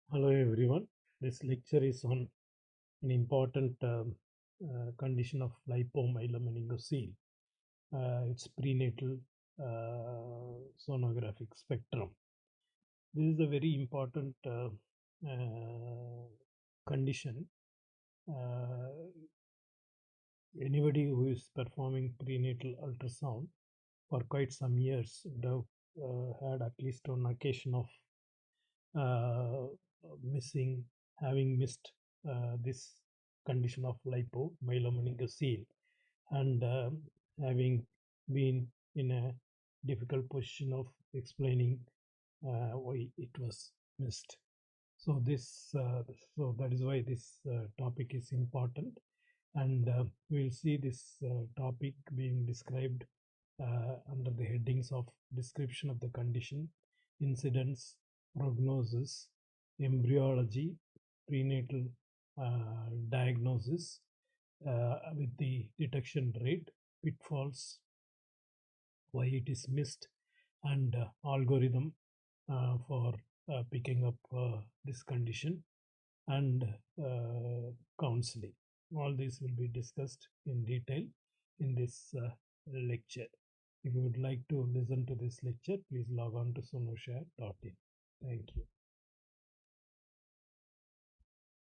Hello everyone. This lecture is on an important condition of lipomyelomeningocele. It's prenatal sonographic spectrum. This is a very important condition. Uh, Anybody who is performing prenatal ultrasound for quite some years would have had at least one occasion of uh, missing, having missed this condition of lipomyelomeningocele and having been in a difficult position of explaining why it was missed. So this, so that is why this topic is important, and we'll see this topic being described under the headings of description of the condition, incidence, prognosis, embryology, prenatal diagnosis with the detection rate, pitfalls, why it is missed, and algorithm for picking up this condition, and counseling. All these will be discussed in detail in this lecture. If you would like to listen to this lecture, please log on to sonoshare.in. Thank you.